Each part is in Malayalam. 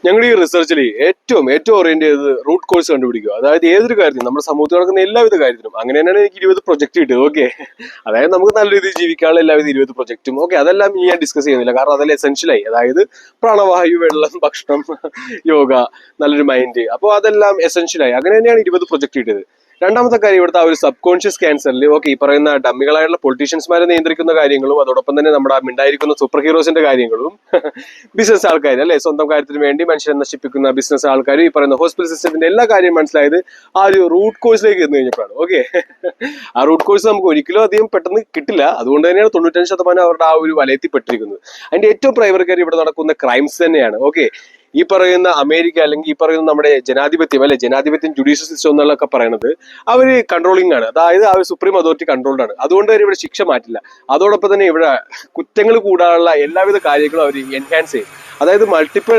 ഞങ്ങളുടെ ഈ റിസർച്ചിൽ ഏറ്റവും ഓറിയന്റ് ചെയ്തത് റൂട്ട് കോഴ്സ് കണ്ടുപിടിക്കുക. അതായത് ഏതൊരു കാര്യത്തിനും നമ്മുടെ സമൂഹത്തിൽ നടക്കുന്ന എല്ലാവിധ കാര്യത്തിനും. അങ്ങനെ തന്നെയാണ് എനിക്ക് 20 പ്രൊജക്ട് കിട്ടിയത്. ഓക്കെ, അതായത് നമുക്ക് നല്ല രീതിയിൽ ജീവിക്കാനുള്ള എല്ലാവിധ 20 പ്രൊജക്റ്റും. ഓക്കെ, അതെല്ലാം ഞാൻ ഡിസ്കസ് ചെയ്യുന്നില്ല, കാരണം അതെല്ലാം എസെൻഷ്യലായി. അതായത് പ്രാണവായു, വെള്ളം, ഭക്ഷണം, യോഗ, നല്ലൊരു മൈൻഡ്, അപ്പോൾ അതെല്ലാം എസെൻഷ്യലായി. അങ്ങനെ തന്നെയാണ് 20 പ്രൊജക്ട് കിട്ടിയത്. രണ്ടാമത്തെ കാര്യം, ഇവിടുത്തെ ആ ഒരു സബ് കോൺഷ്യസ് ക്യാൻസറിൽ ഓക്കെ, ഈ പറയുന്ന ഡമ്മികളായിട്ടുള്ള പൊളിറ്റീഷ്യൻസ്മാരെ നിയന്ത്രിക്കുന്ന കാര്യങ്ങളും അതോടൊപ്പം തന്നെ നമ്മുടെ മിണ്ടായിരിക്കുന്ന സൂപ്പർ ഹീറോസിന്റെ കാര്യങ്ങളും ബിസിനസ് ആൾക്കാർ അല്ലെ, സ്വന്തം കാര്യത്തിന് വേണ്ടി മനുഷ്യരെ നശിപ്പിക്കുന്ന ബിസിനസ് ആൾക്കാർ, ഈ പറയുന്ന ഹോസ്പിറ്റൽ സിസ്റ്റത്തിന്റെ എല്ലാ കാര്യവും മനസ്സിലായത് ആ ഒരു റൂട്ട് കോഴ്സിലേക്ക് ചെന്ന് കഴിഞ്ഞപ്പോഴാണ്. ഓക്കെ, ആ റൂട്ട് കോഴ്സ് നമുക്ക് ഒരിക്കലും അധികം പെട്ടെന്ന് കിട്ടില്ല. അതുകൊണ്ട് തന്നെയാണ് 95% അവരുടെ ആ ഒരു വലയത്തിൽ പെട്ടിരിക്കുന്നത്. അതിന്റെ ഏറ്റവും പ്രൈമറി കാര്യം ഇവിടെ നടക്കുന്ന ക്രൈംസ് തന്നെയാണ്. ഓക്കെ, ഈ പറയുന്ന അമേരിക്ക അല്ലെങ്കിൽ ഈ പറയുന്ന നമ്മുടെ ജനാധിപത്യം അല്ലെ, ജനാധിപത്യം ജുഡീഷ്യൽ സിസ്റ്റം എന്നുള്ളതൊക്കെ പറയുന്നത് അവര് കൺട്രോളിംഗ് ആണ്. അതായത് ആ ഒരു സുപ്രീം അതോറിറ്റി കൺട്രോൾഡ് ആണ്. അതുകൊണ്ട് തന്നെ ഇവിടെ ശിക്ഷ മാറ്റില്ല. അതോടൊപ്പം തന്നെ ഇവിടെ കുറ്റങ്ങൾ കൂടാനുള്ള എല്ലാവിധ കാര്യങ്ങളും അവർ എൻഹാൻസ് ചെയ്യും. അതായത് മൾട്ടിപ്പിൾ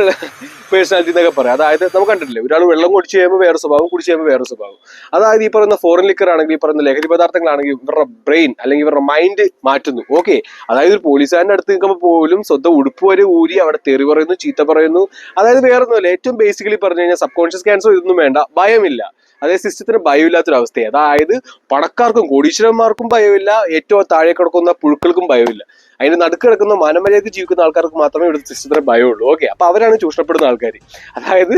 പേഴ്സണാലിറ്റി എന്നൊക്കെ പറയാം. അതായത് നമുക്ക് കണ്ടിട്ടില്ലേ, ഒരാൾ വെള്ളം കുടിച്ച് ചെയ്യുമ്പോൾ വേറെ സ്വഭാവം, കുടിച്ച് ചെയ്യുമ്പോൾ വേറെ സ്വഭാവം. അതായത് ഈ പറയുന്ന ഫോറിൻ ലിക്കർ ആണെങ്കിൽ, ഈ പറയുന്ന ലഹരി പദാർത്ഥങ്ങളാണെങ്കിൽ ഇവരുടെ ബ്രെയിൻ അല്ലെങ്കിൽ ഇവരുടെ മൈൻഡ് മാറ്റുന്നു. ഓക്കെ, അതായത് പോലീസുകാരൻ്റെ അടുത്ത് നിൽക്കുമ്പോൾ പോലും സ്വന്തം ഉടുപ്പ് വരെ ഊരി അവിടെ തെറി പറയുന്നു, ചീത്ത പറയുന്നു. അതായത് വേറെ ഒന്നുമില്ല, ഏറ്റവും ബേസിക്കലി പറഞ്ഞു കഴിഞ്ഞാൽ സബ് കോൺഷ്യസ് ക്യാൻസർ ഇതൊന്നും വേണ്ട, ഭയമില്ല. അതായത് സിസ്റ്റത്തിന് ഭയമില്ലാത്തൊരവസ്ഥയാണ്. അതായത് പണക്കാർക്കും കോടീശ്വരന്മാർക്കും ഭയമില്ല, ഏറ്റവും താഴെ കിടക്കുന്ന പുഴുക്കൾക്കും ഭയമില്ല. അതിന്റെ നടുക്ക് കിടക്കുന്ന മനമര്യാദയ്ക്ക് ജീവിക്കുന്ന ആൾക്കാർക്ക് മാത്രമേ ഇവിടുത്തെ സിസ്റ്റത്തിന് ഭയമുള്ളൂ. ഓക്കെ, അപ്പൊ അവരാണ് ചൂഷണപ്പെടുന്ന ആൾക്കാർ. അതായത്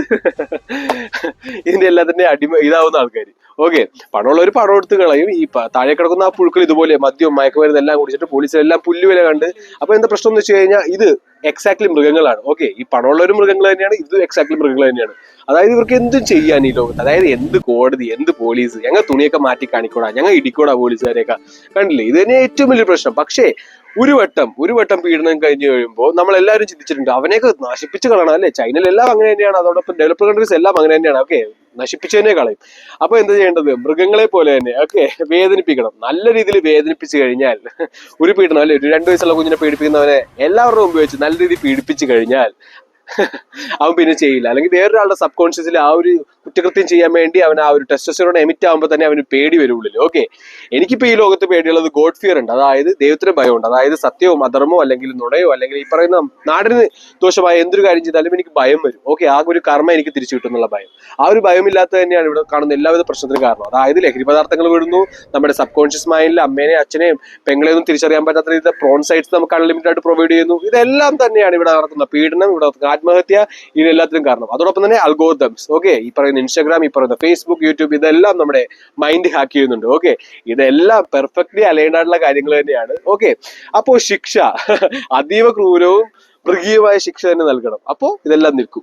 ഇതിന്റെ എല്ലാത്തിന്റെ ഇതാവുന്ന ആൾക്കാർ. ഓക്കെ, പണമുള്ളവർ പണം എടുത്ത് കളയും. ഈ താഴെ കിടക്കുന്ന ആ പുഴുക്കൾ ഇതുപോലെ മദ്യവും മയക്കുമരുന്ന് എല്ലാം കുടിച്ചിട്ട് പോലീസിലെല്ലാം പുല്ലുവില കണ്ട്. അപ്പൊ എന്താ പ്രശ്നം എന്ന് വെച്ച് കഴിഞ്ഞാൽ ഇത് എക്സാക്ട്ലി മൃഗങ്ങളാണ്. ഓക്കെ, ഈ പണമുള്ളവരും മൃഗങ്ങൾ തന്നെയാണ്, ഇത് എക്സാക്ട്ലി മൃഗങ്ങൾ തന്നെയാണ്. അതായത് ഇവർക്ക് എന്തും ചെയ്യാൻ ഈ ലോകത്ത്. അതായത് എന്ത് കോടതി, എന്ത് പോലീസ്, ഞങ്ങൾ തുണിയൊക്കെ മാറ്റി കാണിക്കൂടാ, ഞങ്ങൾ ഇടിക്കൂടാ പോലീസുകാരെയൊക്കെ. കണ്ടില്ലേ, ഇത് തന്നെ ഏറ്റവും വലിയ പ്രശ്നം. പക്ഷേ ഒരു വട്ടം പീഡനം കഴിഞ്ഞു കഴിയുമ്പോൾ നമ്മൾ എല്ലാവരും ചിന്തിച്ചിട്ടുണ്ട് അവനെയൊക്കെ നശിപ്പിച്ച് കളയണം അല്ലെ. ചൈനയിലെല്ലാം അങ്ങനെ തന്നെയാണ്, അതോടൊപ്പം ഡെവലപ്ഡ് കൺട്രീസ് എല്ലാം അങ്ങനെ തന്നെയാണ്. ഓക്കെ, നശിപ്പിച്ചതിനെ കളയും. അപ്പൊ എന്താ ചെയ്യേണ്ടത്, മൃഗങ്ങളെ പോലെ തന്നെ ഓക്കെ വേദനിപ്പിക്കണം. നല്ല രീതിയിൽ വേദനിപ്പിച്ചു കഴിഞ്ഞാൽ ഒരു പീഡനം അല്ലെ, ഒരു 2 വയസ്സുള്ള കുഞ്ഞിനെ പീഡിപ്പിക്കുന്നവനെ എല്ലാവരുടെ മുമ്പ് വെച്ച് നല്ല രീതിയിൽ പീഡിപ്പിച്ചു കഴിഞ്ഞാൽ അവൻ പിന്നെ ചെയ്യില്ല. അല്ലെങ്കിൽ വേറൊരാളുടെ സബ് കോൺഷ്യസിൽ ആ ഒരു കുറ്റകൃത്യം ചെയ്യാൻ വേണ്ടി അവൻ ആ ഒരു ടെസ്റ്റോസ്റ്റെറോൺ എമിറ്റ് ആകുമ്പോൾ തന്നെ അവന് പേടി വരുള്ളൂ. ഓക്കെ, എനിക്കിപ്പോ ഈ ലോകത്ത് പേടിയുള്ളത് ഗോഡ് ഫിയർ ഉണ്ട്. അതായത് ദൈവത്തിന് ഭയമുണ്ട്. അതായത് സത്യവും അധർമ്മോ അല്ലെങ്കിൽ നുണയോ അല്ലെങ്കിൽ ഈ പറയുന്ന നാടിന് ദോഷമായ എന്തൊരു കാര്യം ചെയ്താലും എനിക്ക് ഭയം വരും. ഓക്കെ, ആ ഒരു കർമ്മ എനിക്ക് തിരിച്ചു കിട്ടുന്നുള്ള ഭയം. ആ ഒരു ഭയമില്ലാത്ത തന്നെയാണ് ഇവിടെ കാണുന്ന എല്ലാവിധ പ്രശ്നത്തിന് കാരണം. അതായത് ലഹരി പദാർത്ഥങ്ങൾ വിടുന്നു, നമ്മുടെ സബ് കോൺഷ്യസ് മൈൻഡിൽ അമ്മേനെയും അച്ഛനെയും പെങ്ങളെയൊന്നും തിരിച്ചറിയാൻ പറ്റാത്ത രീതിയിൽ പ്രോൺ സൈറ്റ്സ് നമുക്ക് അൺലിമിറ്റഡ് ആയിട്ട് പ്രൊവൈഡ് ചെയ്യുന്നു. ഇതെല്ലാം തന്നെയാണ് ഇവിടെ നടക്കുന്ന പീഡനം, ഇവിടെ ആത്മഹത്യ, ഇതിനെല്ലാത്തിനും കാരണം. അതോടൊപ്പം തന്നെ അൽഗോരിതംസ്. ഓക്കെ, ഈ പറയുന്ന ഇൻസ്റ്റാഗ്രാം, ഈ പറയുന്ന ഫേസ്ബുക്ക്, യൂട്യൂബ്, ഇതെല്ലാം നമ്മുടെ മൈൻഡ് ഹാക്ക് ചെയ്യുന്നുണ്ട്. ഓക്കെ, ഇതെല്ലാം പെർഫെക്റ്റ്ലി അലൈൻഡ് ആയിട്ടുള്ള കാര്യങ്ങൾ തന്നെയാണ്. ഓക്കെ, അപ്പോ ശിക്ഷ അതീവ ക്രൂരവും മൃഗീയമായ ശിക്ഷ തന്നെ നൽകണം. അപ്പോ ഇതെല്ലാം നിൽക്കും.